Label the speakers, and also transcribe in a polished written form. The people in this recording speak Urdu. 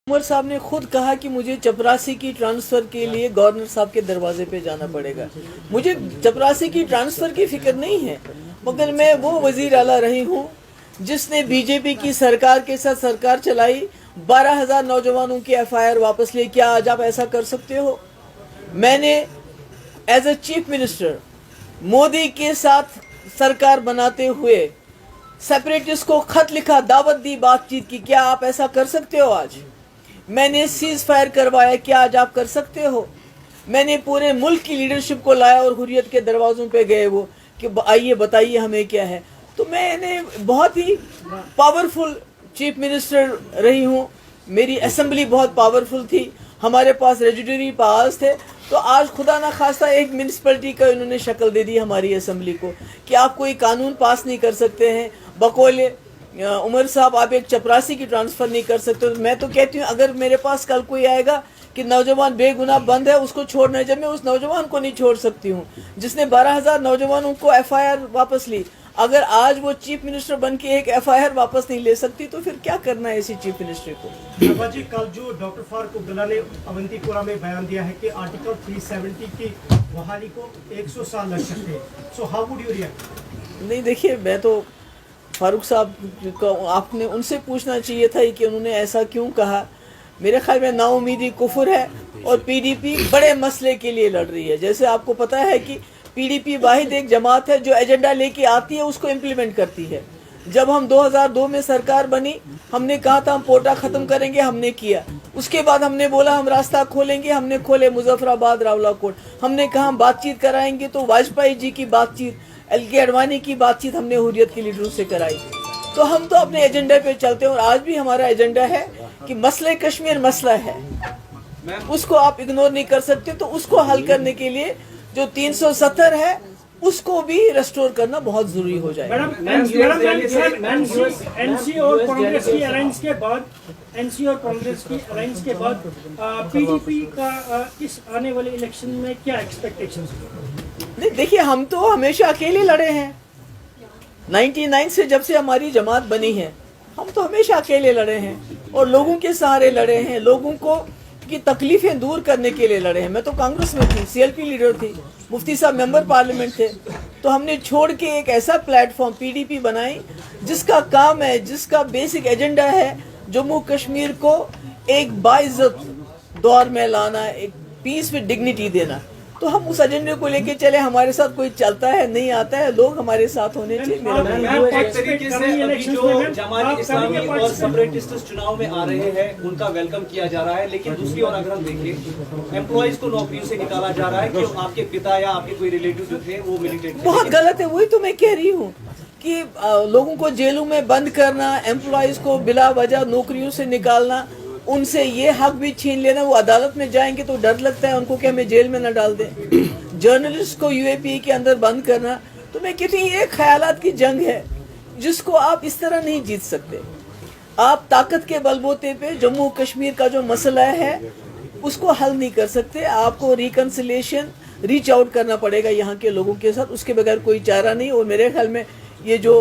Speaker 1: عمر صاحب نے خود کہا کہ مجھے چپراسی کی ٹرانسفر کے لیے گورنر صاحب کے دروازے پہ جانا پڑے گا. مجھے چپراسی کی ٹرانسفر کی فکر نہیں ہے، مگر میں وہ وزیر اعلیٰ رہی ہوں جس نے بی جے پی کی سرکار کے ساتھ سرکار چلائی، 12,000 نوجوانوں کی FIR واپس لے. کیا آج آپ ایسا کر سکتے ہو؟ میں نے as a chief minister Modi کے ساتھ سرکار بناتے ہوئے سیپریٹسٹ کو خط لکھا، دعوت دی بات چیت کی. کیا آپ ایسا کر سکتے ہو آج؟ میں نے سیز فائر کروایا، کیا آج آپ کر سکتے ہو؟ میں نے پورے ملک کی لیڈرشپ کو لایا اور حریت کے دروازوں پہ گئے وہ کہ آئیے بتائیے ہمیں کیا ہے. تو میں نے بہت ہی پاورفل چیف منسٹر رہی ہوں، میری اسمبلی بہت پاورفل تھی، ہمارے پاس ریجوڈیٹری پاورز تھے. تو آج خدا نخواستہ ایک میونسپلٹی کا انہوں نے شکل دے دی ہماری اسمبلی کو کہ آپ کوئی قانون پاس نہیں کر سکتے ہیں. بقول عمر صاحب آپ ایک چپراسی کی ٹرانسفر نہیں کر سکتے. میں تو کہتی ہوں اگر میرے پاس کل کوئی آئے گا کہ نوجوان بے گناہ بند ہے اس کو چھوڑنا ہے، جب میں اس نوجوان کو نہیں چھوڑ سکتی ہوں جس نے 12,000 نوجوانوں کو FIR واپس لی، اگر آج وہ چیف منسٹر بن کے ایک FIR واپس نہیں لے سکتی تو پھر کیا کرنا ہے اسی چیف منسٹر کو؟
Speaker 2: بابا جی، کل جو ڈاکٹر فاروق عبداللہ نے اونتی پورہ میں بیان دیا ہے کہ آرٹیکل 370 کی بحالی کو 100 سال لگ سکتے ہیں، so how would you react?
Speaker 1: نہیں دیکھیے، میں تو فاروق صاحب کو آپ نے ان سے پوچھنا چاہیے تھا کہ انہوں نے ایسا کیوں کہا. میرے خیال میں نا امیدی کفر ہے اور PDP بڑے مسئلے کے لیے لڑ رہی ہے. جیسے آپ کو پتہ ہے کہ PDP واحد ایک جماعت ہے جو ایجنڈا لے کے آتی ہے اس کو امپلیمنٹ کرتی ہے. جب ہم 2002 میں سرکار بنی، ہم نے کہا تھا ہم پوٹا ختم کریں گے، ہم نے کیا. اس کے بعد ہم نے بولا ہم راستہ کھولیں گے، ہم نے کھولے. مظفر آباد، راولا کوٹ. ہم نے کہا ہم بات چیت کرائیں گے تو واجپئی جی کی بات چیت، LK اڈوانی کی بات چیت ہم نے حریت کے لیڈروں سے کرائی. تو ہم تو اپنے ایجنڈے پہ چلتے ہیں اور آج بھی ہمارا ایجنڈا ہے کہ مسئلہ کشمیر مسئلہ ہے، اس کو آپ اگنور نہیں کر سکتے. تو اس کو حل کرنے کے لیے جو 370 ہے اس کو بھی ریسٹور کرنا بہت ضروری ہو جائے.
Speaker 2: NC اور کانگریس کی الائنس کے بعد PDP کا اس آنے والے الیکشن میں کیا ایکسپیکٹیشنز؟
Speaker 1: نہیں دیکھیے، ہم تو ہمیشہ اکیلے لڑے ہیں. 99 سے جب سے ہماری جماعت بنی ہے ہم تو ہمیشہ اکیلے لڑے ہیں اور لوگوں کے سہارے لڑے ہیں، لوگوں کو کی تکلیفیں دور کرنے کے لیے لڑے ہیں. میں تو کانگریس میں تھی، CLP لیڈر تھی، مفتی صاحب ممبر پارلیمنٹ تھے. تو ہم نے چھوڑ کے ایک ایسا پلیٹ فارم PDP بنائی جس کا کام ہے، جس کا بیسک ایجنڈا ہے جموں کشمیر کو ایک باعزت دور میں لانا، ایک پیس میں ڈگنیٹی دینا. تو ہم اس ایجنڈے کو لے کے چلے. ہمارے ساتھ کوئی چلتا ہے نہیں آتا ہے، لوگ ہمارے ساتھ ہونے چاہیے.
Speaker 3: ایک طریقے سے ابھی جو جماعت اسلامی اور سپریٹسٹ چناؤ میں آ رہے ہیں ان کا ویلکم کیا جا رہا ہے، لیکن دوسری اور اگر ہم دیکھیں امپلائیز کو نوکریوں سے نکالا جا رہا ہے کہ آپ کے پتا یا آپ کے کوئی ریلیٹو جو تھے وہ ملیٹنٹ.
Speaker 1: بہت غلط ہے. وہی تو میں کہہ رہی ہوں کہ لوگوں کو جیلوں میں بند کرنا، امپلائیز کو بلا وجہ نوکریوں سے نکالنا، ان سے یہ حق بھی چھین لینا. وہ عدالت میں جائیں گے تو ڈر لگتا ہے ان کو کہ ہمیں جیل میں نہ ڈال دیں. جرنلسٹ کو UAP کے اندر بند کرنا. تو میں کہتی ہوں یہ خیالات کی جنگ ہے جس کو آپ اس طرح نہیں جیت سکتے. آپ طاقت کے بلبوتے پہ جموں کشمیر کا جو مسئلہ ہے اس کو حل نہیں کر سکتے. آپ کو ریکنسلیشن ریچ آؤٹ کرنا پڑے گا یہاں کے لوگوں کے ساتھ، اس کے بغیر کوئی چارہ نہیں. اور میرے خیال میں یہ جو